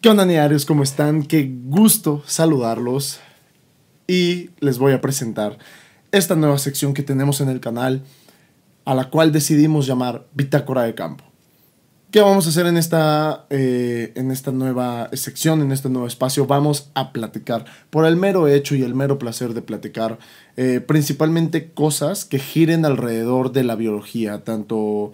¿Qué onda, Niarios? ¿Cómo están? Qué gusto saludarlos. Y les voy a presentar esta nueva sección que tenemos en el canal, a la cual decidimos llamar Bitácora de Campo. ¿Qué vamos a hacer en esta nueva sección, en este nuevo espacio? Vamos a platicar por el mero hecho y el mero placer de platicar, principalmente cosas que giren alrededor de la biología, tanto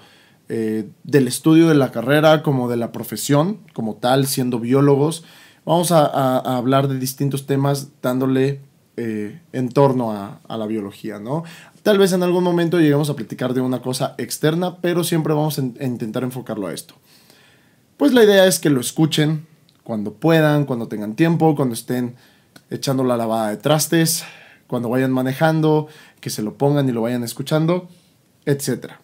del estudio de la carrera como de la profesión como tal, siendo biólogos. Vamos a hablar de distintos temas dándole en torno a la biología, ¿no? Tal vez en algún momento lleguemos a platicar de una cosa externa, pero siempre vamos a intentar enfocarlo a esto. Pues la idea es que lo escuchen cuando puedan, cuando tengan tiempo, cuando estén echando la lavada de trastes, cuando vayan manejando, que se lo pongan y lo vayan escuchando, etcétera.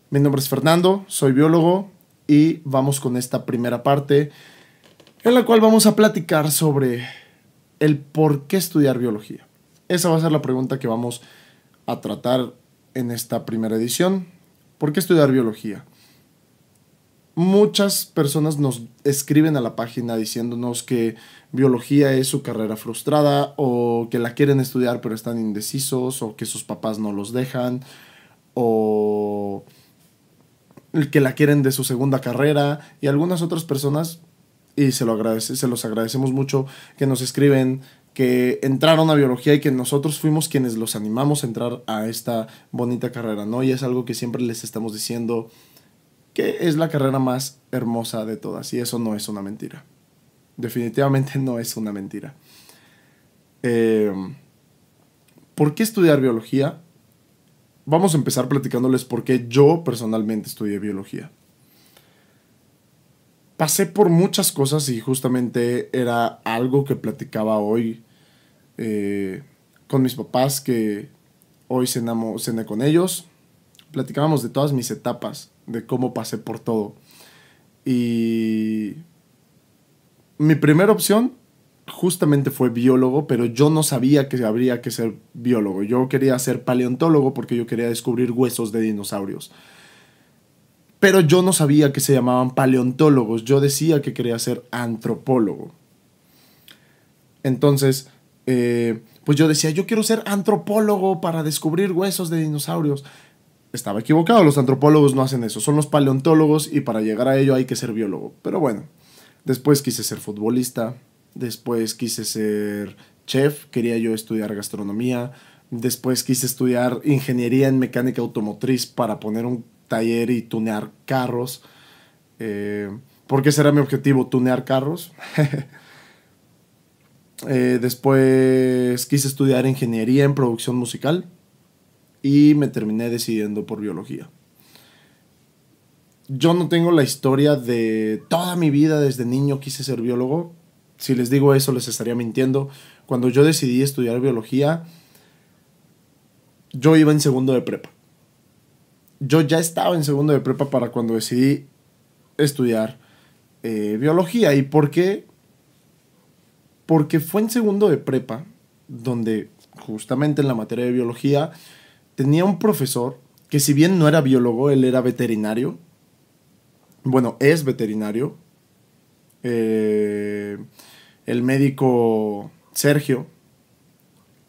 Mi nombre es Fernando, soy biólogo y vamos con esta primera parte en la cual vamos a platicar sobre el por qué estudiar biología. Esa va a ser la pregunta que vamos a tratar en esta primera edición. ¿Por qué estudiar biología? Muchas personas nos escriben a la página diciéndonos que biología es su carrera frustrada, o que la quieren estudiar pero están indecisos, o que sus papás no los dejan, o que la quieren de su segunda carrera, y algunas otras personas, y se los agradecemos mucho, que nos escriben que entraron a biología y que nosotros fuimos quienes los animamos a entrar a esta bonita carrera, ¿no? Y es algo que siempre les estamos diciendo, que es la carrera más hermosa de todas, y eso no es una mentira. Definitivamente no es una mentira. ¿Por qué estudiar biología? Vamos a empezar platicándoles por qué yo personalmente estudié biología. Pasé por muchas cosas y justamente era algo que platicaba hoy con mis papás, que hoy cené con ellos. Platicábamos de todas mis etapas, de cómo pasé por todo. Y mi primera opción justamente fue biólogo, pero yo no sabía que habría que ser biólogo. Yo quería ser paleontólogo porque yo quería descubrir huesos de dinosaurios. Pero yo no sabía que se llamaban paleontólogos. Yo decía que quería ser antropólogo. Entonces, pues yo decía, yo quiero ser antropólogo para descubrir huesos de dinosaurios. Estaba equivocado, los antropólogos no hacen eso, son los paleontólogos, y para llegar a ello hay que ser biólogo. Pero bueno, después quise ser futbolista, después quise ser chef, quería yo estudiar gastronomía, después quise estudiar ingeniería en mecánica automotriz para poner un taller y tunear carros, porque ese era mi objetivo, tunear carros. Después quise estudiar ingeniería en producción musical y me terminé decidiendo por biología. Yo no tengo la historia de toda mi vida, desde niño quise ser biólogo. Si les digo eso les estaría mintiendo. Cuando yo decidí estudiar biología, yo iba en segundo de prepa. Yo ya estaba en segundo de prepa para cuando decidí estudiar biología. ¿Y por qué? Porque fue en segundo de prepa donde justamente en la materia de biología tenía un profesor que, si bien no era biólogo, él era veterinario. Bueno, es veterinario. El médico Sergio,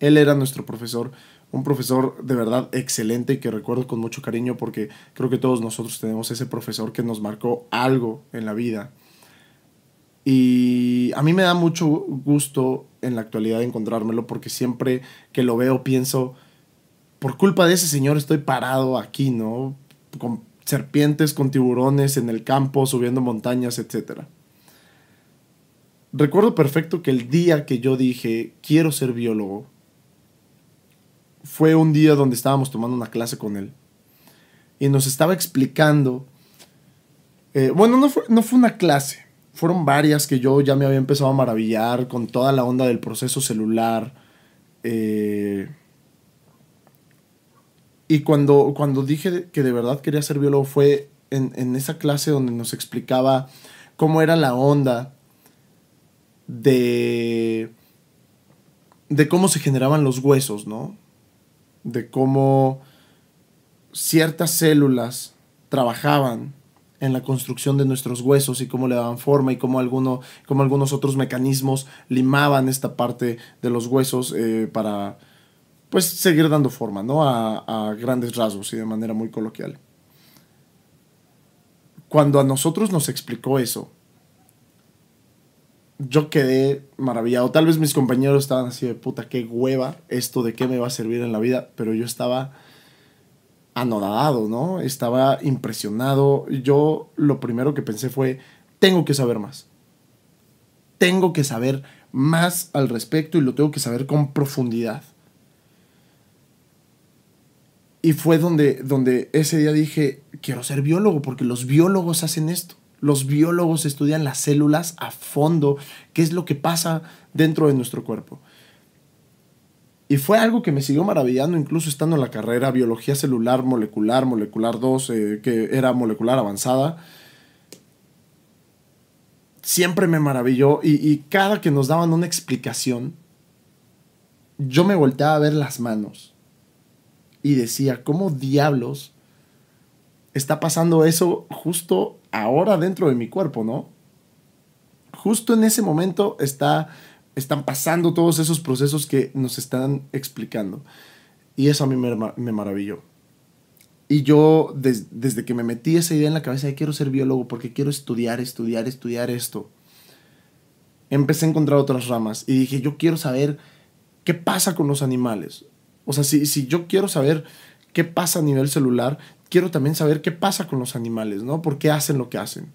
él era nuestro profesor. Un profesor de verdad excelente y que recuerdo con mucho cariño, porque creo que todos nosotros tenemos ese profesor que nos marcó algo en la vida. Y a mí me da mucho gusto en la actualidad encontrármelo, porque siempre que lo veo pienso, por culpa de ese señor estoy parado aquí, ¿no? Con serpientes, con tiburones en el campo, subiendo montañas, etc. Recuerdo perfecto que el día que yo dije, quiero ser biólogo, fue un día donde estábamos tomando una clase con él. Y nos estaba explicando, bueno, no fue una clase, fueron varias que yo ya me había empezado a maravillar con toda la onda del proceso celular. Y cuando dije que de verdad quería ser biólogo fue en esa clase donde nos explicaba cómo era la onda de cómo se generaban los huesos, ¿no? De cómo ciertas células trabajaban en la construcción de nuestros huesos y cómo le daban forma y cómo algunos otros mecanismos limaban esta parte de los huesos para pues seguir dando forma, ¿no? A grandes rasgos y de manera muy coloquial. Cuando a nosotros nos explicó eso, yo quedé maravillado. Tal vez mis compañeros estaban así de puta, qué hueva, esto de qué me va a servir en la vida, pero yo estaba anodado, ¿no? Estaba impresionado. Yo lo primero que pensé fue, tengo que saber más. Tengo que saber más al respecto y lo tengo que saber con profundidad. Y fue donde ese día dije, quiero ser biólogo, porque los biólogos hacen esto. Los biólogos estudian las células a fondo, qué es lo que pasa dentro de nuestro cuerpo. Y fue algo que me siguió maravillando, incluso estando en la carrera, biología celular, molecular 2, que era molecular avanzada. Siempre me maravilló y cada que nos daban una explicación, yo me volteaba a ver las manos y decía, ¿cómo diablos está pasando eso justo ahora dentro de mi cuerpo, no? Justo en ese momento están pasando todos esos procesos que nos están explicando. Y eso a mí me maravilló. Y yo, desde que me metí esa idea en la cabeza de quiero ser biólogo porque quiero estudiar esto, empecé a encontrar otras ramas. Y dije, yo quiero saber qué pasa con los animales. O sea, si yo quiero saber qué pasa a nivel celular, quiero también saber qué pasa con los animales, ¿no? ¿Por qué hacen lo que hacen?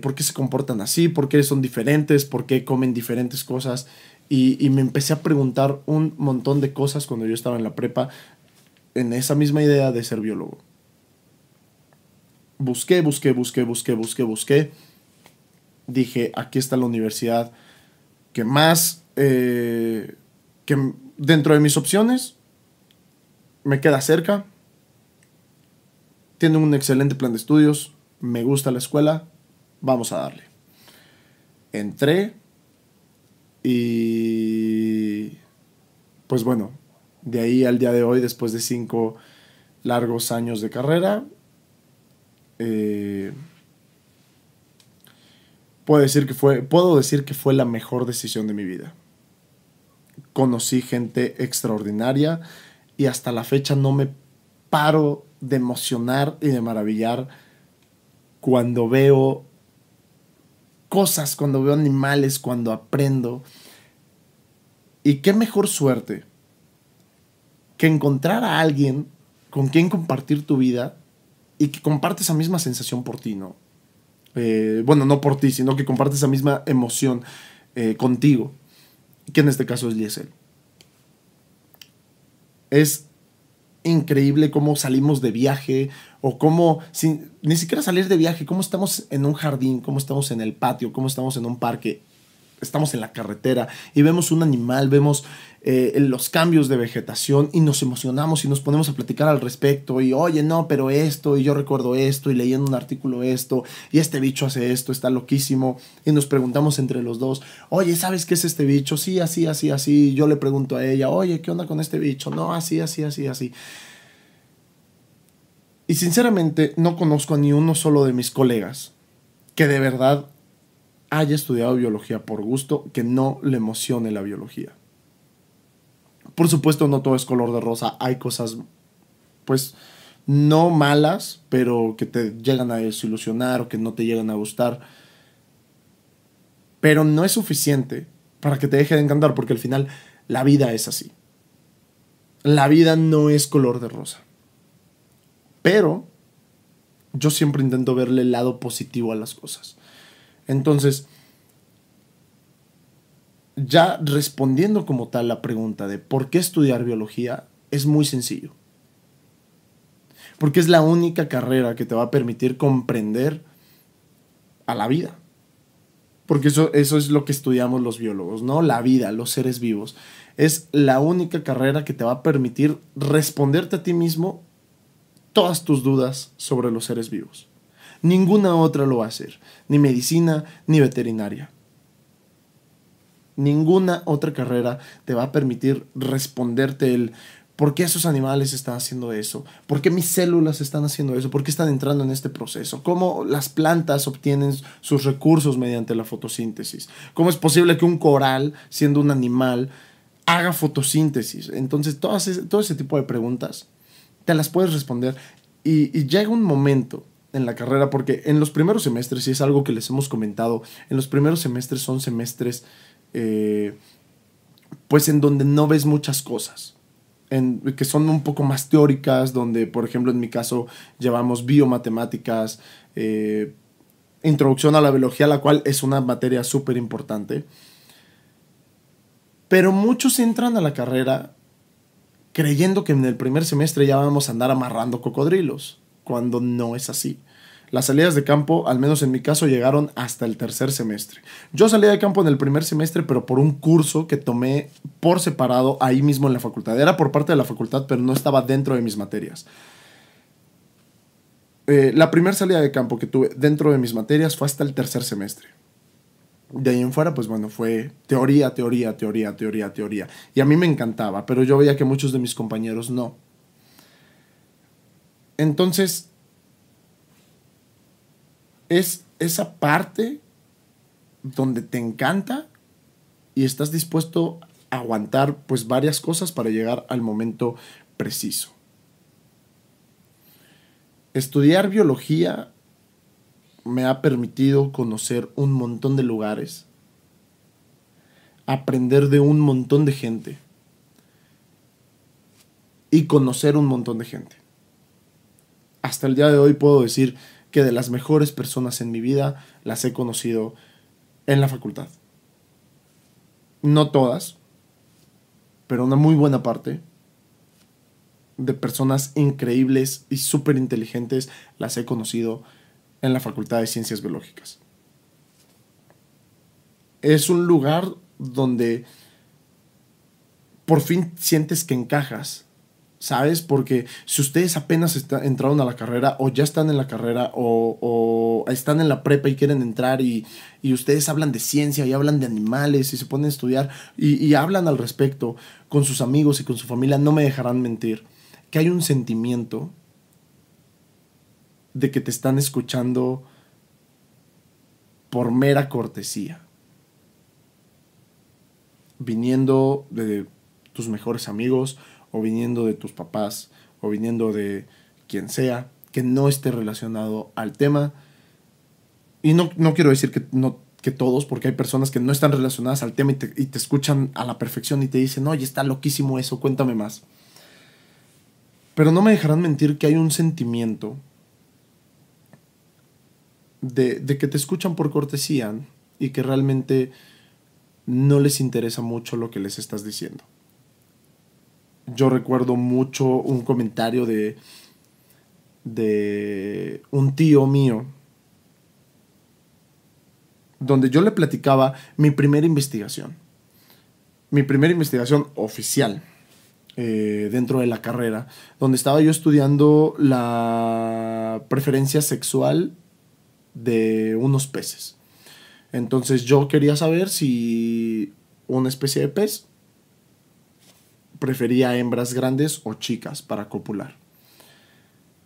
¿Por qué se comportan así? ¿Por qué son diferentes? ¿Por qué comen diferentes cosas? Y me empecé a preguntar un montón de cosas cuando yo estaba en la prepa, en esa misma idea de ser biólogo. Busqué. Dije, aquí está la universidad que más, que dentro de mis opciones, me queda cerca. Tiene un excelente plan de estudios. Me gusta la escuela. Vamos a darle. Entré y pues bueno, de ahí al día de hoy, después de 5 largos años de carrera, puedo decir que fue la mejor decisión de mi vida. Conocí gente extraordinaria y hasta la fecha no me paro de emocionar y de maravillar cuando veo cosas, cuando veo animales, cuando aprendo. Y qué mejor suerte que encontrar a alguien con quien compartir tu vida y que comparte esa misma sensación por ti, ¿no? Bueno, no por ti, sino que comparte esa misma emoción contigo, que en este caso es Liesel. Es increíble cómo salimos de viaje o cómo, ni siquiera salir de viaje, cómo estamos en un jardín, cómo estamos en el patio, cómo estamos en un parque, estamos en la carretera y vemos un animal, vemos los cambios de vegetación y nos emocionamos y nos ponemos a platicar al respecto y oye, no, pero esto, y yo recuerdo esto, y leyendo un artículo esto, y este bicho hace esto, está loquísimo, y nos preguntamos entre los dos, oye, ¿sabes qué es este bicho? Sí, así, y yo le pregunto a ella, oye, ¿qué onda con este bicho? No, así. Y sinceramente no conozco a ni uno solo de mis colegas que de verdad haya estudiado biología por gusto, que no le emocione la biología. Por supuesto, no todo es color de rosa. Hay cosas, pues, no malas, pero que te llegan a desilusionar o que no te llegan a gustar. Pero no es suficiente para que te deje de encantar, porque al final la vida es así. La vida no es color de rosa. Pero yo siempre intento verle el lado positivo a las cosas. Entonces, ya respondiendo como tal la pregunta de por qué estudiar biología, es muy sencillo. Porque es la única carrera que te va a permitir comprender a la vida. Porque eso es lo que estudiamos los biólogos, ¿no? La vida, los seres vivos. Es la única carrera que te va a permitir responderte a ti mismo todas tus dudas sobre los seres vivos. Ninguna otra lo va a hacer. Ni medicina, ni veterinaria. Ninguna otra carrera te va a permitir responderte el ¿Por qué esos animales están haciendo eso? ¿Por qué mis células están haciendo eso? ¿Por qué están entrando en este proceso? ¿Cómo las plantas obtienen sus recursos mediante la fotosíntesis? ¿Cómo es posible que un coral, siendo un animal, haga fotosíntesis? Entonces, todo ese tipo de preguntas te las puedes responder. Y llega un momento en la carrera, porque en los primeros semestres, y es algo que les hemos comentado, en los primeros semestres son semestres pues en donde no ves muchas cosas, que son un poco más teóricas, donde por ejemplo en mi caso llevamos biomatemáticas, introducción a la biología, la cual es una materia súper importante, pero muchos entran a la carrera creyendo que en el primer semestre ya vamos a andar amarrando cocodrilos, cuando no es así. Las salidas de campo, al menos en mi caso, llegaron hasta el tercer semestre. Yo salí de campo en el primer semestre, pero por un curso que tomé por separado ahí mismo en la facultad. Era por parte de la facultad, pero no estaba dentro de mis materias. La primera salida de campo que tuve dentro de mis materias fue hasta el tercer semestre. De ahí en fuera, pues bueno, fue teoría, teoría, teoría, teoría, teoría. Y a mí me encantaba, pero yo veía que muchos de mis compañeros no. Entonces, es esa parte donde te encanta y estás dispuesto a aguantar pues varias cosas para llegar al momento preciso. Estudiar biología me ha permitido conocer un montón de lugares, aprender de un montón de gente y conocer un montón de gente. Hasta el día de hoy puedo decir que de las mejores personas en mi vida las he conocido en la facultad. No todas, pero una muy buena parte de personas increíbles y súper inteligentes las he conocido en la Facultad de Ciencias Biológicas. Es un lugar donde por fin sientes que encajas, ¿sabes? Porque si ustedes apenas entraron a la carrera o ya están en la carrera o están en la prepa y quieren entrar y ustedes hablan de ciencia y hablan de animales y se ponen a estudiar y hablan al respecto con sus amigos y con su familia, no me dejarán mentir que hay un sentimiento de que te están escuchando por mera cortesía, viniendo de tus mejores amigos o viniendo de tus papás o viniendo de quien sea que no esté relacionado al tema. Y no quiero decir que todos, porque hay personas que no están relacionadas al tema y te escuchan a la perfección y te dicen, oye, está loquísimo eso, cuéntame más. Pero no me dejarán mentir que hay un sentimiento de que te escuchan por cortesía y que realmente no les interesa mucho lo que les estás diciendo. Yo recuerdo mucho un comentario de un tío mío, donde yo le platicaba mi primera investigación oficial dentro de la carrera, donde estaba yo estudiando la preferencia sexual de unos peces. Entonces yo quería saber si una especie de pez prefería hembras grandes o chicas para copular.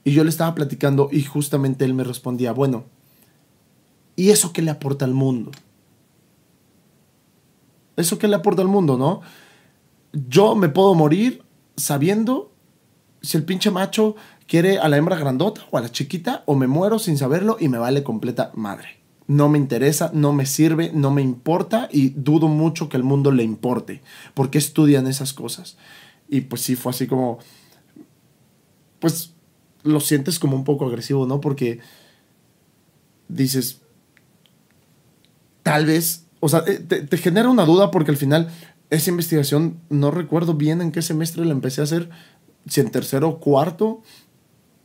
Y yo le estaba platicando y justamente él me respondía, bueno, ¿y eso qué le aporta al mundo? ¿Eso qué le aporta al mundo, no? Yo me puedo morir sabiendo si el pinche macho quiere a la hembra grandota o a la chiquita, o me muero sin saberlo y me vale completa madre. No me interesa, no me sirve, no me importa y dudo mucho que al mundo le importe. ¿Por qué estudian esas cosas? Y pues sí, fue así como... Pues lo sientes como un poco agresivo, ¿no? Porque dices... Tal vez... O sea, te genera una duda porque al final esa investigación, no recuerdo bien en qué semestre la empecé a hacer, si en tercero o cuarto,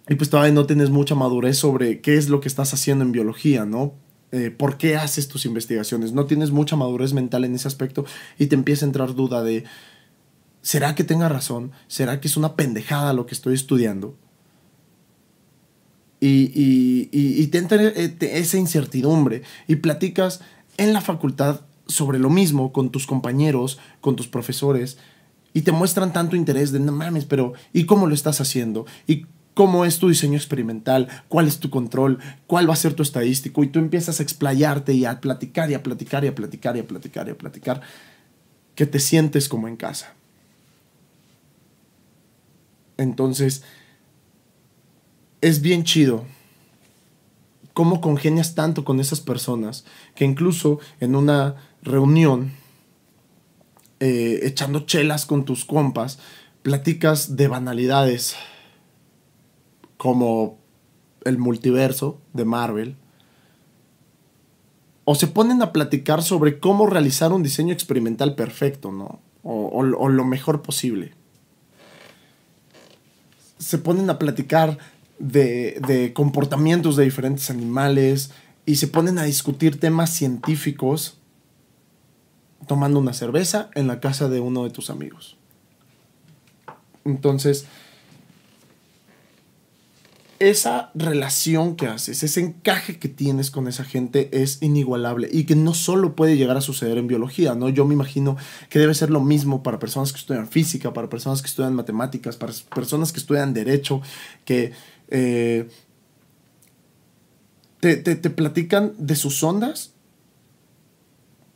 y pues todavía no tienes mucha madurez sobre qué es lo que estás haciendo en biología, ¿no? ¿Por qué haces tus investigaciones? No tienes mucha madurez mental en ese aspecto y te empieza a entrar duda de, ¿será que tenga razón? ¿Será que es una pendejada lo que estoy estudiando? Y te entra esa incertidumbre y platicas en la facultad sobre lo mismo con tus compañeros, con tus profesores, y te muestran tanto interés de no mames, pero ¿y cómo lo estás haciendo? ¿Y cómo es tu diseño experimental? ¿Cuál es tu control? ¿Cuál va a ser tu estadístico? Y tú empiezas a explayarte y a platicar y a platicar y a platicar y a platicar y a platicar, que te sientes como en casa. Entonces, es bien chido cómo congenias tanto con esas personas que incluso en una reunión, echando chelas con tus compas, platicas de banalidades como el multiverso de Marvel, o se ponen a platicar sobre cómo realizar un diseño experimental perfecto, ¿no? O lo mejor posible. Se ponen a platicar de comportamientos de diferentes animales y se ponen a discutir temas científicos tomando una cerveza en la casa de uno de tus amigos. Entonces, esa relación que haces, ese encaje que tienes con esa gente es inigualable y que no solo puede llegar a suceder en biología, ¿no? Yo me imagino que debe ser lo mismo para personas que estudian física, para personas que estudian matemáticas, para personas que estudian derecho, que te platican de sus ondas,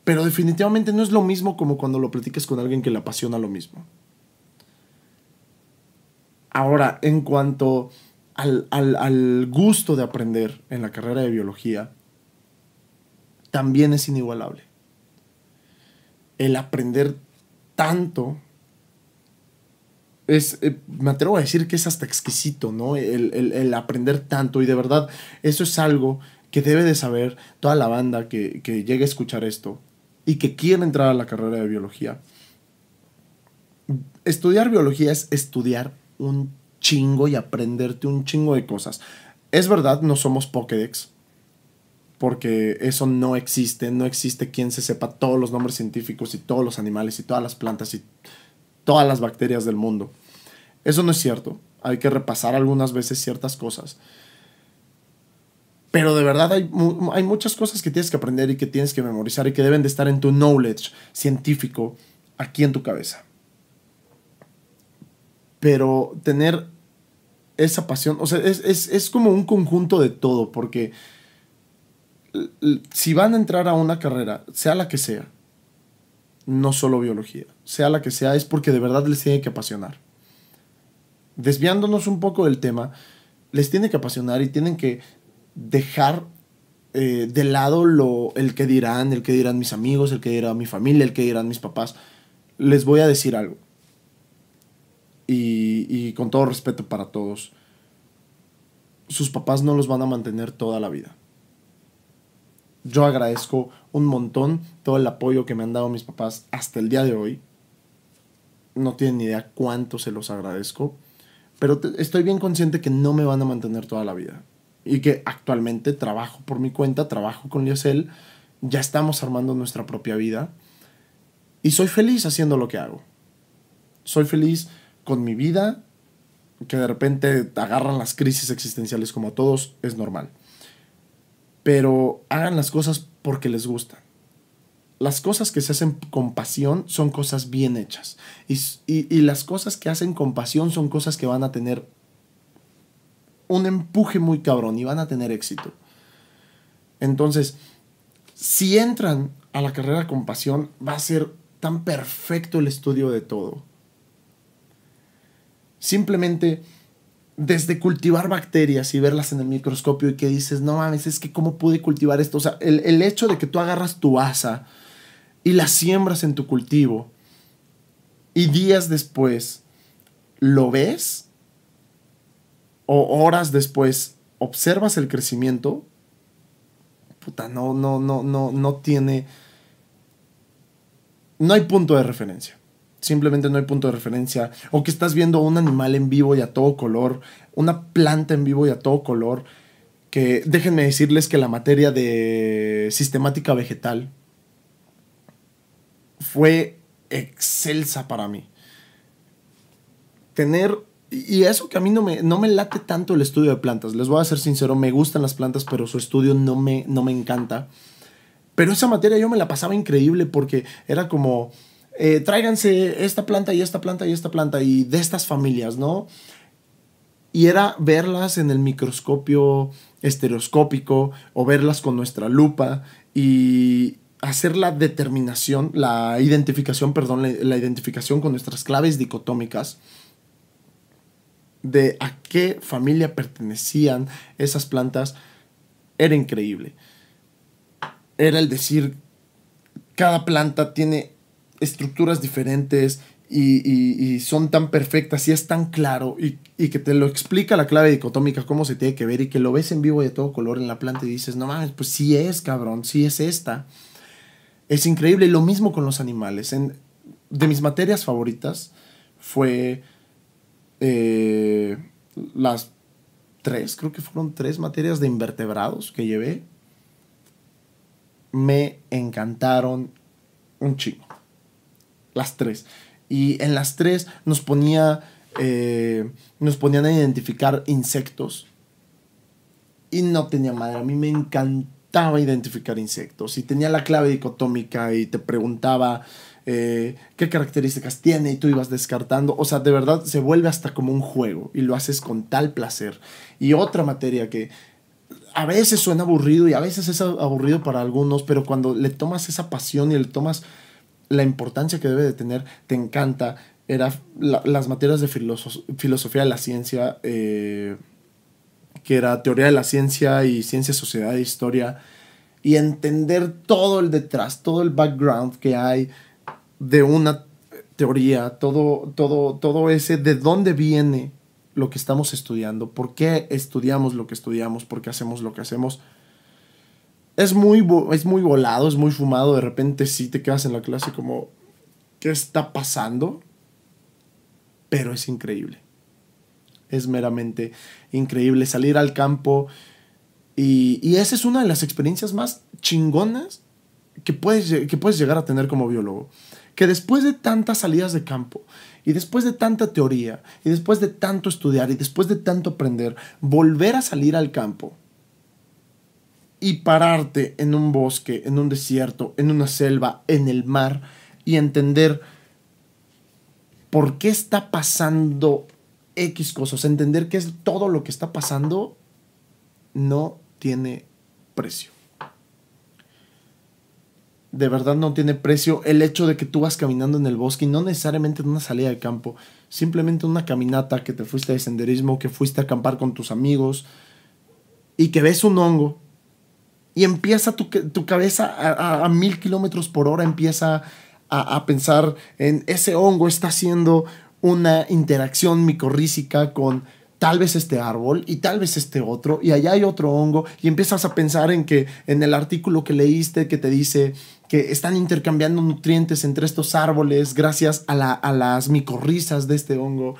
pero definitivamente no es lo mismo como cuando lo platicas con alguien que le apasiona lo mismo. Ahora, en cuanto al gusto de aprender en la carrera de biología, también es inigualable. El aprender tanto es, me atrevo a decir que es hasta exquisito, ¿no? El aprender tanto, y de verdad eso es algo que debe de saber toda la banda que llegue a escuchar esto y que quiera entrar a la carrera de biología. Estudiar biología es estudiar un chingo y aprenderte un chingo de cosas. Es verdad, no somos Pokédex, porque eso no existe. No existe quien se sepa todos los nombres científicos y todos los animales y todas las plantas y todas las bacterias del mundo. Eso no es cierto. Hay que repasar algunas veces ciertas cosas. Pero de verdad hay muchas cosas que tienes que aprender y que tienes que memorizar y que deben de estar en tu knowledge científico aquí en tu cabeza. Pero tener esa pasión, o sea, es como un conjunto de todo, porque si van a entrar a una carrera, sea la que sea, no solo biología, sea la que sea, es porque de verdad les tiene que apasionar. Desviándonos un poco del tema, les tiene que apasionar y tienen que dejar de lado el que dirán mis amigos, el que dirá mi familia, el que dirán mis papás. Les voy a decir algo. Y con todo respeto para todos, sus papás no los van a mantener toda la vida. Yo agradezco un montón todo el apoyo que me han dado mis papás hasta el día de hoy. No tienen ni idea cuánto se los agradezco, pero estoy bien consciente que no me van a mantener toda la vida y que actualmente trabajo por mi cuenta, trabajo con Liesel, ya estamos armando nuestra propia vida y soy feliz haciendo lo que hago. Soy feliz con mi vida, que de repente agarran las crisis existenciales como a todos, es normal. Pero hagan las cosas porque les gustan. Las cosas que se hacen con pasión son cosas bien hechas. Y las cosas que hacen con pasión son cosas que van a tener un empuje muy cabrón y van a tener éxito. Entonces, si entran a la carrera con pasión, va a ser tan perfecto el estudio de todo. Simplemente desde cultivar bacterias y verlas en el microscopio y que dices, no mames, es que cómo pude cultivar esto. O sea, el hecho de que tú agarras tu asa y la siembras en tu cultivo y días después lo ves o horas después observas el crecimiento, puta, no tiene, no hay punto de referencia. Simplemente no hay punto de referencia. O que estás viendo un animal en vivo y a todo color, una planta en vivo y a todo color, que déjenme decirles que la materia de sistemática vegetal fue excelsa para mí. Y eso que a mí no me late tanto el estudio de plantas. Les voy a ser sincero, me gustan las plantas, pero su estudio no me encanta. Pero esa materia yo me la pasaba increíble porque era como tráiganse esta planta y esta planta y esta planta y de estas familias, ¿no? Y era verlas en el microscopio estereoscópico o verlas con nuestra lupa y hacer la determinación, la identificación, perdón, la identificación con nuestras claves dicotómicas de a qué familia pertenecían esas plantas. Era increíble. Era el decir, cada planta tiene estructuras diferentes y son tan perfectas y es tan claro y que te lo explica la clave dicotómica cómo se tiene que ver y que lo ves en vivo y a todo color en la planta y dices, no mames, pues sí es, cabrón, sí es esta. Es increíble. Y lo mismo con los animales. De mis materias favoritas fue las creo que fueron 3 materias de invertebrados que llevé. Me encantaron un chingo. Las 3. Y en las 3 nos ponían a identificar insectos. Y no tenía madre. A mí me encantaba identificar insectos. Y tenía la clave dicotómica y te preguntaba qué características tiene y tú ibas descartando. O sea, de verdad se vuelve hasta como un juego. Y lo haces con tal placer. Y otra materia que a veces suena aburrido y a veces es aburrido para algunos, pero cuando le tomas esa pasión y le tomas la importancia que debe de tener, te encanta. Era las materias de filosofía de la ciencia, que era teoría de la ciencia y ciencia, sociedad e historia, y entender todo el detrás, todo el background que hay de una teoría, todo ese de dónde viene lo que estamos estudiando, por qué estudiamos lo que estudiamos, por qué hacemos lo que hacemos. Es muy volado, es muy fumado. De repente sí te quedas en la clase como, ¿qué está pasando? Pero es increíble. Es meramente increíble salir al campo. Y esa es una de las experiencias más chingonas que puedes llegar a tener como biólogo. Que después de tantas salidas de campo, y después de tanta teoría, y después de tanto estudiar, y después de tanto aprender, volver a salir al campo y pararte en un bosque, en un desierto, en una selva, en el mar, y entender por qué está pasando X cosas, entender qué es todo lo que está pasando, no tiene precio. De verdad no tiene precio el hecho de que tú vas caminando en el bosque y no necesariamente en una salida de campo, simplemente una caminata, que te fuiste de senderismo, que fuiste a acampar con tus amigos y que ves un hongo y empieza tu cabeza a 1000 kilómetros por hora, empieza a pensar en ese hongo está haciendo una interacción micorrícica con tal vez este árbol y tal vez este otro, y allá hay otro hongo, y empiezas a pensar en que en el artículo que leíste que te dice que están intercambiando nutrientes entre estos árboles gracias a las micorrizas de este hongo.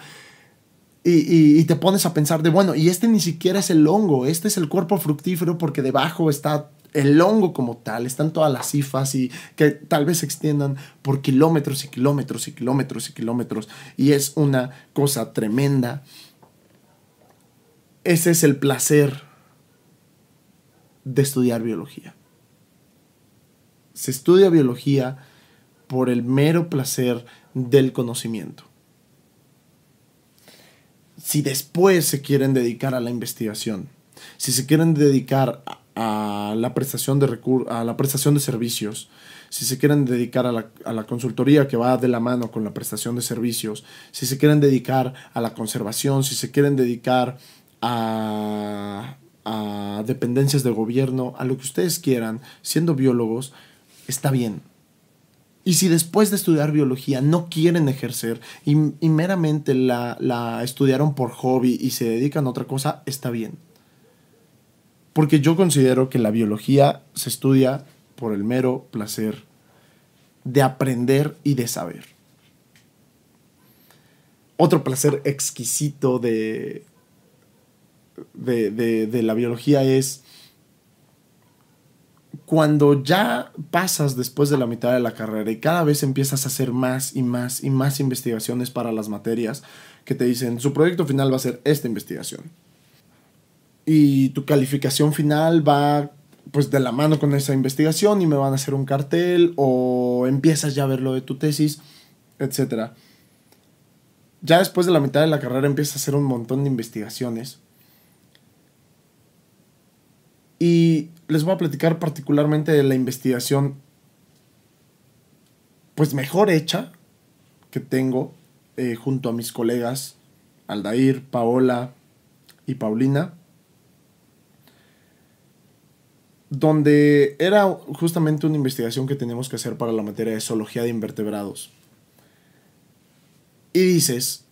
Y te pones a pensar de, bueno, y este ni siquiera es el hongo, este es el cuerpo fructífero porque debajo está el hongo como tal, están todas las hifas y que tal vez se extiendan por kilómetros y kilómetros y kilómetros y kilómetros, y es una cosa tremenda. Ese es el placer de estudiar biología. Se estudia biología por el mero placer del conocimiento. Si después se quieren dedicar a la investigación, si se quieren dedicar a la prestación de servicios, si se quieren dedicar a la consultoría que va de la mano con la prestación de servicios, si se quieren dedicar a la conservación, si se quieren dedicar a dependencias de gobierno, a lo que ustedes quieran, siendo biólogos, está bien. Y si después de estudiar biología no quieren ejercer y meramente la estudiaron por hobby y se dedican a otra cosa, está bien. Porque yo considero que la biología se estudia por el mero placer de aprender y de saber. Otro placer exquisito de la biología es cuando ya pasas después de la mitad de la carrera y cada vez empiezas a hacer más y más y más investigaciones para las materias que te dicen, su proyecto final va a ser esta investigación. Y tu calificación final va pues de la mano con esa investigación y me van a hacer un cartel o empiezas ya a ver lo de tu tesis, etcétera. Ya después de la mitad de la carrera empiezas a hacer un montón de investigaciones. Y les voy a platicar particularmente de la investigación pues mejor hecha que tengo junto a mis colegas Aldair, Paola y Paulina, donde era justamente una investigación que teníamos que hacer para la materia de zoología de invertebrados. Y dices,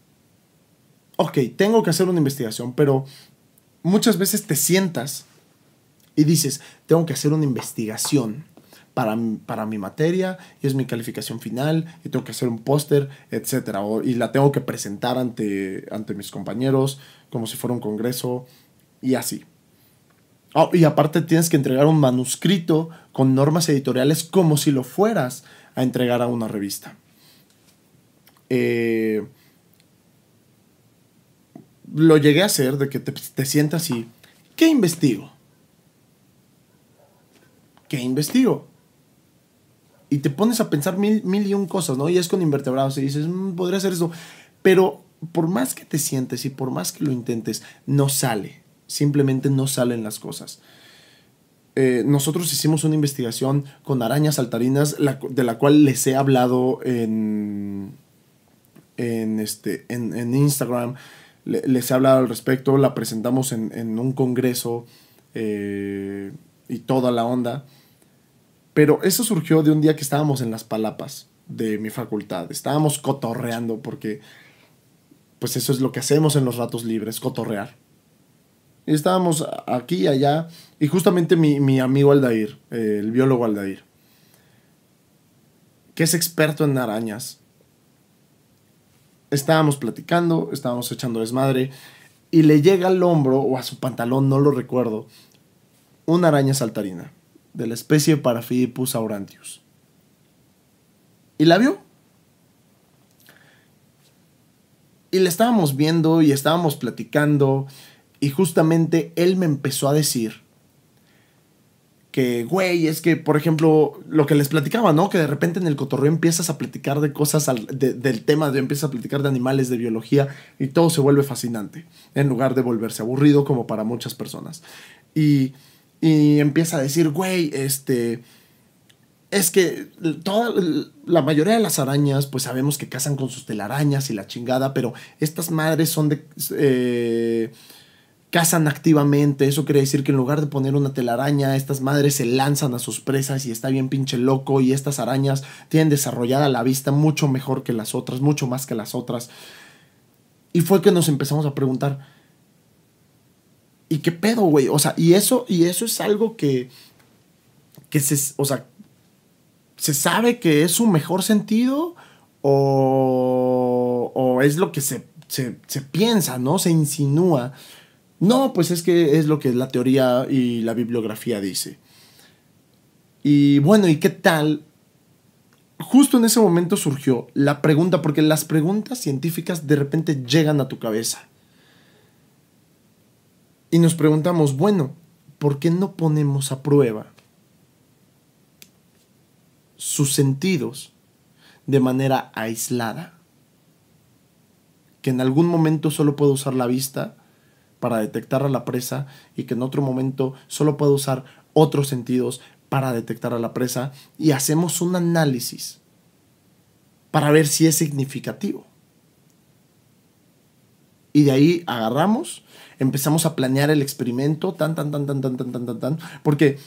ok, tengo que hacer una investigación, pero muchas veces te sientas y dices, tengo que hacer una investigación para mi materia y es mi calificación final y tengo que hacer un póster, etc. Y la tengo que presentar ante mis compañeros como si fuera un congreso y así. Oh, y aparte tienes que entregar un manuscrito con normas editoriales como si lo fueras a entregar a una revista. Lo llegué a hacer de que te sientas y ¿qué investigo? ¿Qué investigo? Y te pones a pensar mil y un cosas, ¿no? Y es con invertebrados y dices, podría hacer eso. Pero por más que te sientes y por más que lo intentes, no sale. Simplemente no salen las cosas. Nosotros hicimos una investigación con arañas saltarinas, de la cual les he hablado en Instagram. Les he hablado al respecto, la presentamos en un congreso y toda la onda. Pero eso surgió de un día que estábamos en las palapas de mi facultad. Estábamos cotorreando porque pues eso es lo que hacemos en los ratos libres, cotorrear. Y estábamos aquí y allá y justamente mi amigo Aldair, el biólogo Aldair, que es experto en arañas, estábamos platicando, estábamos echando desmadre y le llega al hombro o a su pantalón, no lo recuerdo, una araña saltarina de la especie Paraphidipus aurantius. Y la vio. Y la estábamos viendo y estábamos platicando y justamente él me empezó a decir que, güey, es que, por ejemplo, lo que les platicaba, ¿no? Que de repente en el cotorreo empiezas a platicar de cosas del tema, empiezas a platicar de animales, de biología, y todo se vuelve fascinante, en lugar de volverse aburrido como para muchas personas. Y empieza a decir, güey, es que la mayoría de las arañas, pues sabemos que cazan con sus telarañas y la chingada, pero estas madres son cazan activamente. Eso quiere decir que en lugar de poner una telaraña, estas madres se lanzan a sus presas y está bien pinche loco. Y estas arañas tienen desarrollada la vista mucho mejor que las otras, mucho más que las otras. Y fue que nos empezamos a preguntar, ¿y qué pedo, güey? O sea, y eso es algo que se sabe que es su mejor sentido o es lo que se piensa, ¿no? Se insinúa. No, pues es que es lo que la teoría y la bibliografía dice. Y bueno, ¿y qué tal? Justo en ese momento surgió la pregunta, porque las preguntas científicas de repente llegan a tu cabeza. Y nos preguntamos, bueno, ¿por qué no ponemos a prueba sus sentidos de manera aislada? Que en algún momento solo puede usar la vista para detectar a la presa y que en otro momento solo puede usar otros sentidos para detectar a la presa, y hacemos un análisis para ver si es significativo. Y de ahí agarramos, empezamos a planear el experimento, porque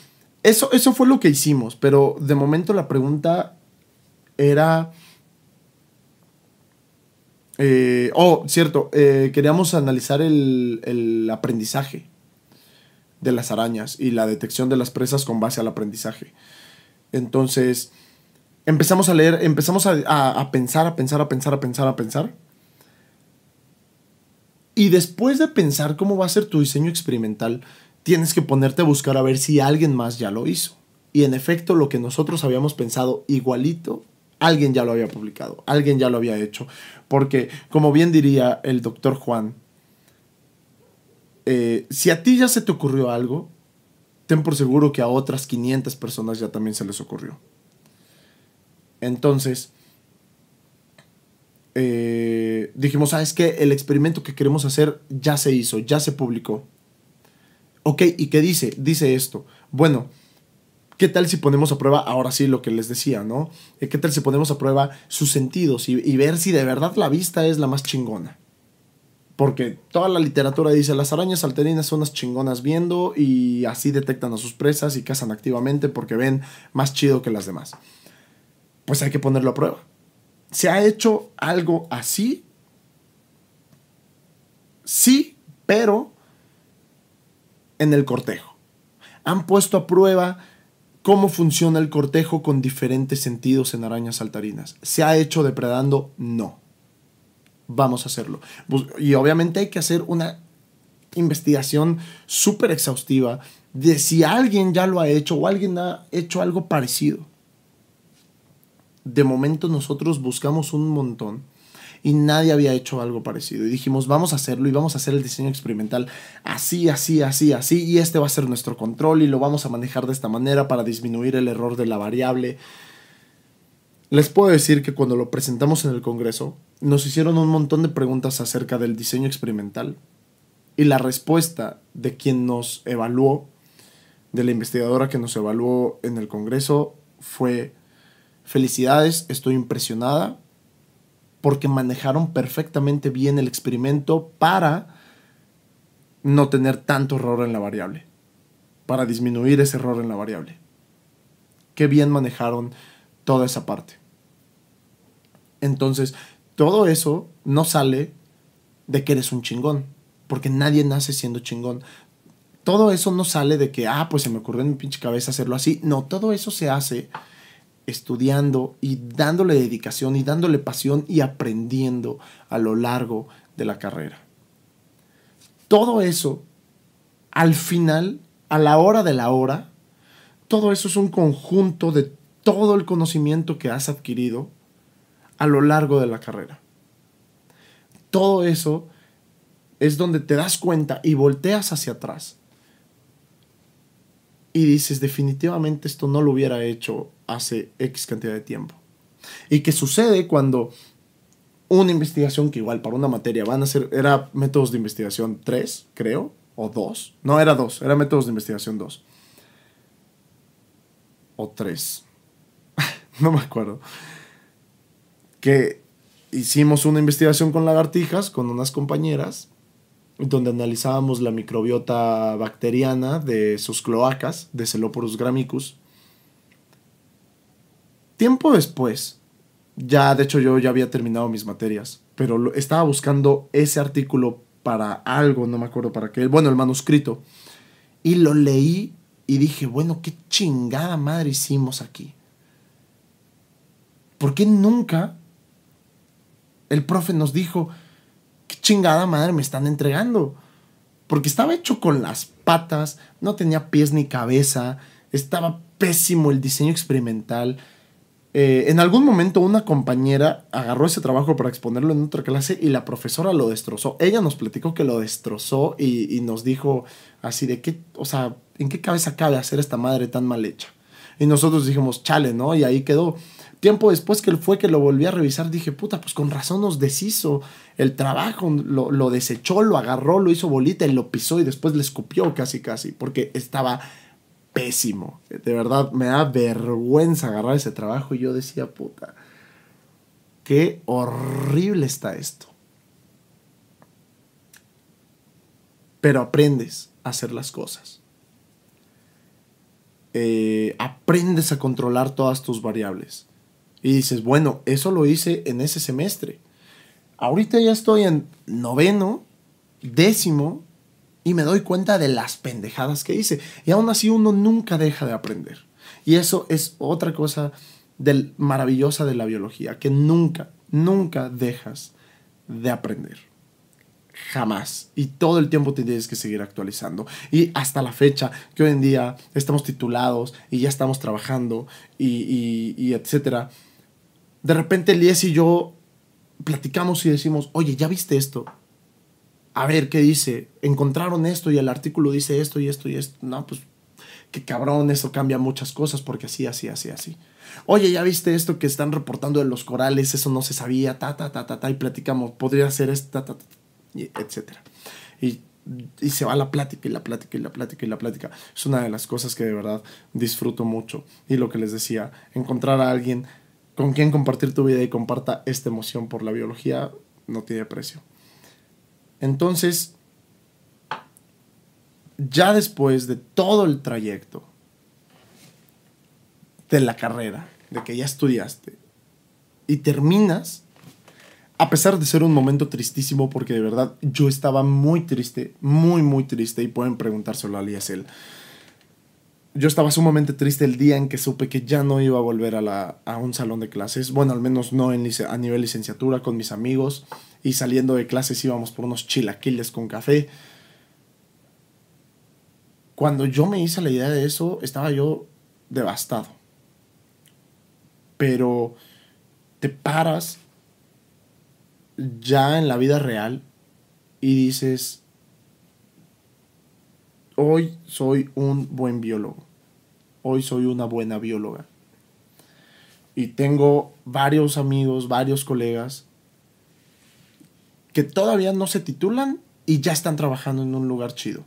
eso fue lo que hicimos, pero de momento la pregunta era... cierto, queríamos analizar el aprendizaje de las arañas y la detección de las presas con base al aprendizaje. Entonces, empezamos a leer, empezamos a pensar. Y después de pensar cómo va a ser tu diseño experimental, tienes que ponerte a buscar a ver si alguien más ya lo hizo. Y en efecto, lo que nosotros habíamos pensado igualito, alguien ya lo había publicado, alguien ya lo había hecho. Porque, como bien diría el doctor Juan, si a ti ya se te ocurrió algo, ten por seguro que a otras 500 personas ya también se les ocurrió. Entonces, dijimos, ¿sabes qué? El experimento que queremos hacer ya se hizo, ya se publicó. Ok, ¿y qué dice? Dice esto. Bueno, ¿qué tal si ponemos a prueba, ahora sí lo que les decía, ¿no? ¿Qué tal si ponemos a prueba sus sentidos y ver si de verdad la vista es la más chingona? Porque toda la literatura dice, las arañas salterinas son unas chingonas viendo y así detectan a sus presas y cazan activamente porque ven más chido que las demás. Pues hay que ponerlo a prueba. ¿Se ha hecho algo así? Sí, pero en el cortejo. Han puesto a prueba cómo funciona el cortejo con diferentes sentidos en arañas saltarinas. ¿Se ha hecho depredando? No. Vamos a hacerlo. Y obviamente hay que hacer una investigación súper exhaustiva de si alguien ya lo ha hecho o alguien ha hecho algo parecido. De momento nosotros buscamos un montón y nadie había hecho algo parecido. Y dijimos, vamos a hacerlo y vamos a hacer el diseño experimental así, así, así, así. Y este va a ser nuestro control y lo vamos a manejar de esta manera para disminuir el error de la variable. Les puedo decir que cuando lo presentamos en el Congreso, nos hicieron un montón de preguntas acerca del diseño experimental. Y la respuesta de quien nos evaluó, de la investigadora que nos evaluó en el Congreso, fue: felicidades, estoy impresionada porque manejaron perfectamente bien el experimento para no tener tanto error en la variable, para disminuir ese error en la variable. Qué bien manejaron toda esa parte. Entonces, todo eso no sale de que eres un chingón, porque nadie nace siendo chingón. Todo eso no sale de que, pues se me ocurrió en mi pinche cabeza hacerlo así. No, todo eso se hace estudiando y dándole dedicación y dándole pasión y aprendiendo a lo largo de la carrera. Todo eso, al final, a la hora de la hora, todo eso es un conjunto de todo el conocimiento que has adquirido a lo largo de la carrera. Todo eso es donde te das cuenta y volteas hacia atrás y dices, definitivamente esto no lo hubiera hecho hace X cantidad de tiempo. ¿Y qué sucede cuando una investigación que igual para una materia van a ser, era métodos de investigación 3, creo, o 2? No, era 2, era métodos de investigación 2. O 3. No me acuerdo. Que hicimos una investigación con lagartijas, con unas compañeras, donde analizábamos la microbiota bacteriana de sus cloacas, de Celoporus gramicus. Tiempo después, ya de hecho yo ya había terminado mis materias, pero estaba buscando ese artículo para algo, no me acuerdo para qué, bueno, el manuscrito, y lo leí y dije, bueno, qué chingada madre hicimos aquí. ¿Por qué nunca el profe nos dijo, qué chingada madre me están entregando? Porque estaba hecho con las patas, no tenía pies ni cabeza, estaba pésimo el diseño experimental. En algún momento una compañera agarró ese trabajo para exponerlo en otra clase y la profesora lo destrozó. Ella nos platicó que lo destrozó y nos dijo así de qué, o sea, ¿en qué cabeza cabe hacer esta madre tan mal hecha? Y nosotros dijimos, chale, ¿no? Y ahí quedó. Tiempo después que lo volví a revisar, dije, puta, pues con razón nos deshizo el trabajo, lo desechó, lo agarró, lo hizo bolita y lo pisó y después le escupió casi, porque estaba pésimo. De verdad, me da vergüenza agarrar ese trabajo y yo decía, puta, qué horrible está esto. Pero aprendes a hacer las cosas. Aprendes a controlar todas tus variables. Y dices, bueno, eso lo hice en ese semestre. Ahorita ya estoy en 9º, 10º, y me doy cuenta de las pendejadas que hice. Y aún así uno nunca deja de aprender. Y eso es otra cosa maravillosa de la biología, que nunca, nunca dejas de aprender. Jamás. Y todo el tiempo te tienes que seguir actualizando. Y hasta la fecha, que hoy en día estamos titulados y ya estamos trabajando y etcétera. De repente Elías y yo platicamos y decimos, oye, ¿ya viste esto? A ver, ¿qué dice? Encontraron esto y el artículo dice esto y esto y esto. No, pues que cabrón, eso cambia muchas cosas porque así, así, así, así. Oye, ¿ya viste esto que están reportando de los corales? Eso no se sabía, y platicamos, podría ser esta, etcétera. Y se va la plática y la plática y la plática y la plática. Es una de las cosas que de verdad disfruto mucho. Y lo que les decía, encontrar a alguien con quien compartir tu vida y comparta esta emoción por la biología no tiene precio. Entonces, ya después de todo el trayecto de la carrera, de que ya estudiaste y terminas, a pesar de ser un momento tristísimo, porque de verdad yo estaba muy triste, muy, muy triste, y pueden preguntárselo a Liesel. Yo estaba sumamente triste el día en que supe que ya no iba a volver a un salón de clases. Bueno, al menos no a nivel licenciatura con mis amigos. Y saliendo de clases íbamos por unos chilaquiles con café. Cuando yo me hice la idea de eso, estaba yo devastado. Pero te paras ya en la vida real y dices, hoy soy un buen biólogo, hoy soy una buena bióloga. Y tengo varios amigos, varios colegas que todavía no se titulan y ya están trabajando en un lugar chido.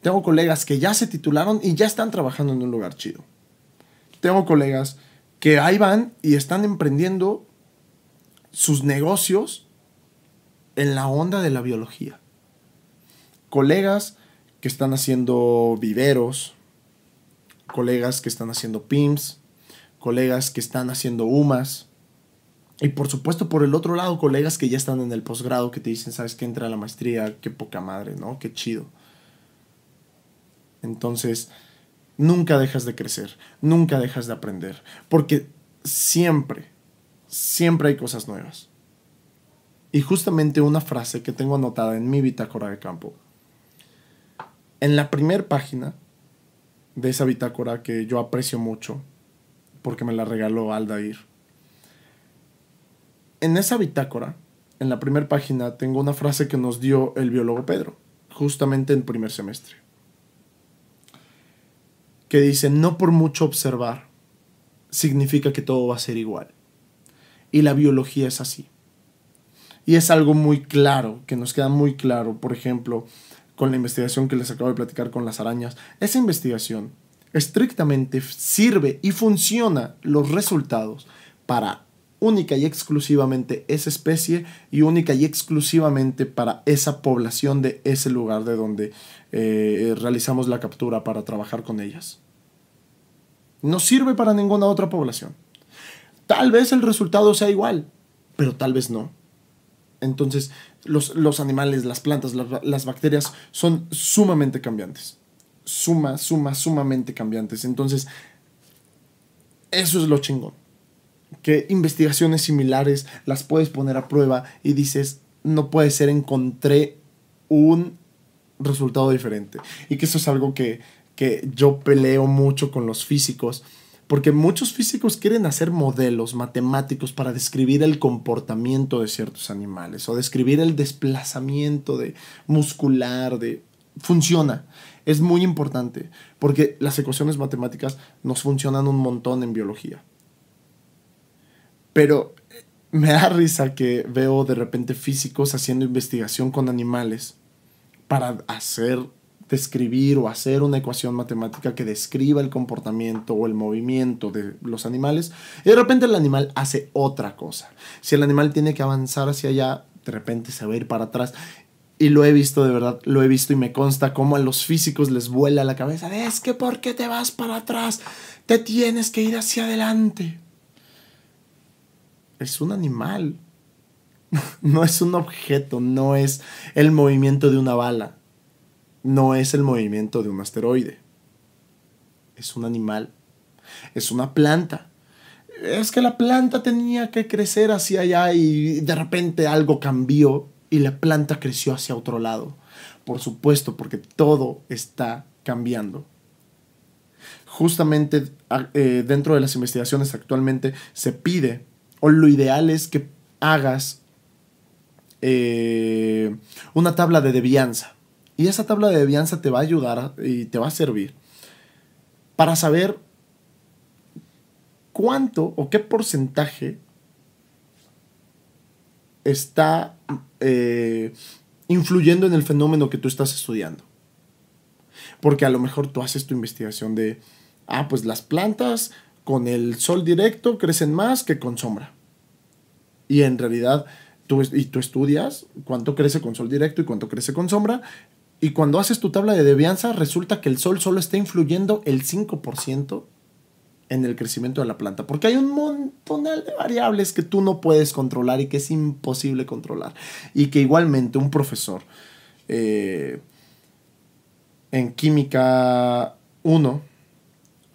Tengo colegas que ya se titularon y ya están trabajando en un lugar chido. Tengo colegas que ahí van y están emprendiendo sus negocios en la onda de la biología. Colegas que están haciendo viveros, colegas que están haciendo PIMS, colegas que están haciendo UMAS, y por supuesto por el otro lado colegas que ya están en el posgrado que te dicen, sabes que entra a la maestría, qué poca madre, ¿no? Qué chido. Entonces, nunca dejas de crecer, nunca dejas de aprender, porque siempre hay cosas nuevas. Y justamente una frase que tengo anotada en mi bitácora de campo, en la primera página de esa bitácora que yo aprecio mucho, porque me la regaló Aldair. En esa bitácora, en la primera página, tengo una frase que nos dio el biólogo Pedro, justamente en primer semestre, que dice, no por mucho observar significa que todo va a ser igual. Y la biología es así. Y es algo muy claro, que nos queda muy claro, por ejemplo, con la investigación que les acabo de platicar con las arañas. Esa investigación estrictamente sirve y funciona los resultados para única y exclusivamente esa especie y única y exclusivamente para esa población de ese lugar de donde realizamos la captura para trabajar con ellas. No sirve para ninguna otra población. Tal vez el resultado sea igual, pero tal vez no. Entonces, los animales, las plantas, las bacterias son sumamente cambiantes. Sumamente cambiantes. Entonces, eso es lo chingón. Que investigaciones similares las puedes poner a prueba y dices, no puede ser, encontré un resultado diferente. Y que eso es algo que yo peleo mucho con los físicos, porque muchos físicos quieren hacer modelos matemáticos para describir el comportamiento de ciertos animales o describir el desplazamiento muscular. Funciona. Es muy importante porque las ecuaciones matemáticas nos funcionan un montón en biología. Pero me da risa que veo de repente físicos haciendo investigación con animales para describir o hacer una ecuación matemática que describa el comportamiento o el movimiento de los animales, y de repente el animal hace otra cosa. Si el animal tiene que avanzar hacia allá, de repente se va a ir para atrás. Y lo he visto, de verdad, lo he visto y me consta cómo a los físicos les vuela la cabeza de, es que ¿por qué te vas para atrás? Te tienes que ir hacia adelante. Es un animal. No es un objeto, no es el movimiento de una bala. No es el movimiento de un asteroide. Es un animal. Es una planta. Es que la planta tenía que crecer hacia allá y de repente algo cambió y la planta creció hacia otro lado. Por supuesto, porque todo está cambiando. Justamente dentro de las investigaciones actualmente se pide, o lo ideal es que hagas una tabla de Devianza. Y esa tabla de Devianza te va a ayudar y te va a servir para saber cuánto o qué porcentaje está influyendo en el fenómeno que tú estás estudiando. Porque a lo mejor tú haces tu investigación de, pues las plantas con el sol directo crecen más que con sombra. Y en realidad tú estudias cuánto crece con sol directo y cuánto crece con sombra. Y cuando haces tu tabla de Devianza, resulta que el sol solo está influyendo el 5% en el crecimiento de la planta. Porque hay un montón de variables que tú no puedes controlar y que es imposible controlar. Y que igualmente un profesor en Química 1,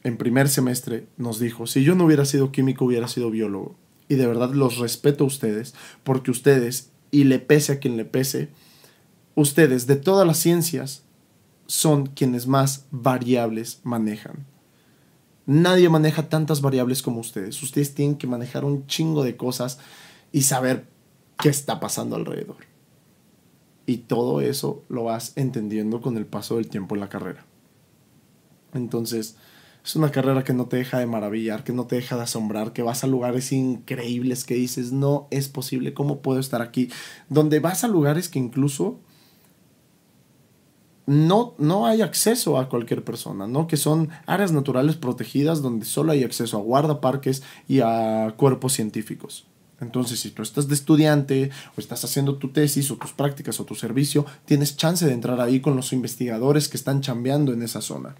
en primer semestre, nos dijo, si yo no hubiera sido químico, hubiera sido biólogo. Y de verdad los respeto a ustedes, porque ustedes, y le pese a quien le pese, ustedes de todas las ciencias son quienes más variables manejan. Nadie maneja tantas variables como ustedes. Ustedes tienen que manejar un chingo de cosas y saber qué está pasando alrededor. Y todo eso lo vas entendiendo con el paso del tiempo en la carrera. Entonces, es una carrera que no te deja de maravillar, que no te deja de asombrar, que vas a lugares increíbles que dices, no es posible, ¿cómo puedo estar aquí? Donde vas a lugares que incluso no hay acceso a cualquier persona, ¿no? Que son áreas naturales protegidas donde solo hay acceso a guardaparques y a cuerpos científicos. Entonces, si tú estás de estudiante o estás haciendo tu tesis o tus prácticas o tu servicio, tienes chance de entrar ahí con los investigadores que están chambeando en esa zona.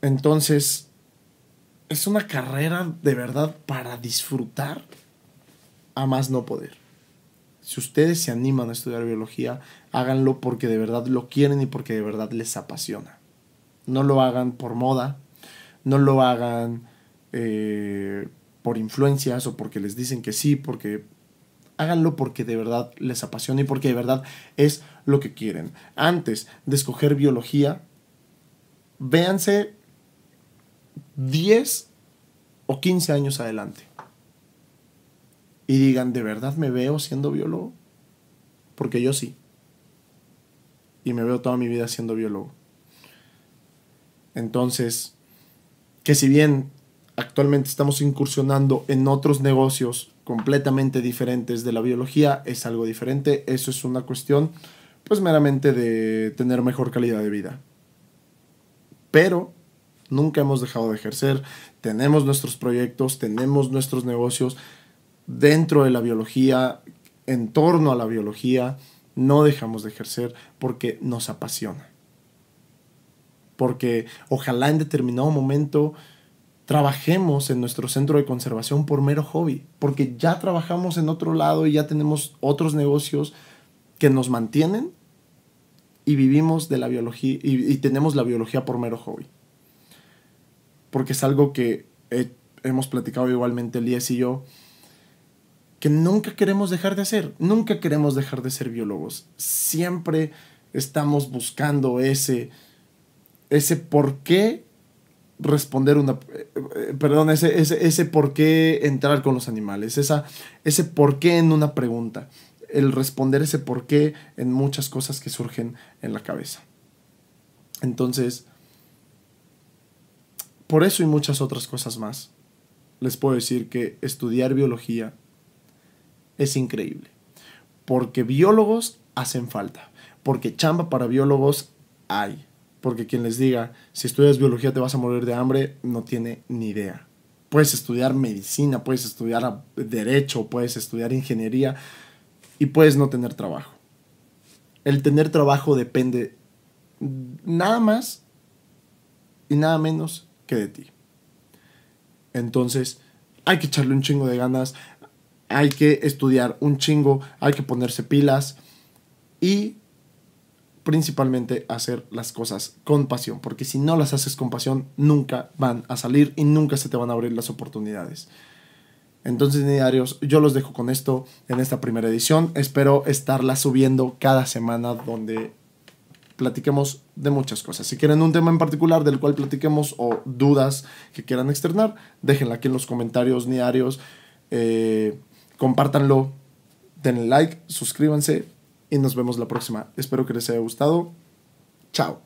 Entonces, es una carrera de verdad para disfrutar a más no poder. Si ustedes se animan a estudiar biología, háganlo porque de verdad lo quieren y porque de verdad les apasiona. No lo hagan por moda, no lo hagan por influencias o porque les dicen que sí, porque háganlo porque de verdad les apasiona y porque de verdad es lo que quieren. Antes de escoger biología, véanse 10 o 15 años adelante y digan, ¿de verdad me veo siendo biólogo? Porque yo sí. Y me veo toda mi vida siendo biólogo. Entonces, que si bien actualmente estamos incursionando en otros negocios completamente diferentes de la biología, es algo diferente. Eso es una cuestión, pues meramente de tener mejor calidad de vida. Pero nunca hemos dejado de ejercer. Tenemos nuestros proyectos, tenemos nuestros negocios dentro de la biología, en torno a la biología. No dejamos de ejercer porque nos apasiona. Porque ojalá en determinado momento trabajemos en nuestro centro de conservación por mero hobby. Porque ya trabajamos en otro lado y ya tenemos otros negocios que nos mantienen y vivimos de la biología y tenemos la biología por mero hobby. Porque es algo que hemos platicado igualmente Elías y yo, que nunca queremos dejar de hacer. Nunca queremos dejar de ser biólogos. Siempre estamos buscando ese por qué responder ese por qué entrar con los animales, ese por qué en una pregunta, el responder ese por qué en muchas cosas que surgen en la cabeza. Entonces, por eso y muchas otras cosas más, les puedo decir que estudiar biología es increíble, porque biólogos hacen falta, porque chamba para biólogos hay. Porque quien les diga, si estudias biología te vas a morir de hambre, no tiene ni idea. Puedes estudiar medicina, puedes estudiar derecho, puedes estudiar ingeniería y puedes no tener trabajo. El tener trabajo depende nada más y nada menos que de ti. Entonces, hay que echarle un chingo de ganas, hay que estudiar un chingo, hay que ponerse pilas y principalmente hacer las cosas con pasión, porque si no las haces con pasión, nunca van a salir y nunca se te van a abrir las oportunidades. Entonces, diarios, yo los dejo con esto en esta primera edición. Espero estarla subiendo cada semana donde platiquemos de muchas cosas. Si quieren un tema en particular del cual platiquemos o dudas que quieran externar, déjenla aquí en los comentarios diarios. Compártanlo, denle like, suscríbanse y nos vemos la próxima. Espero que les haya gustado. Chao.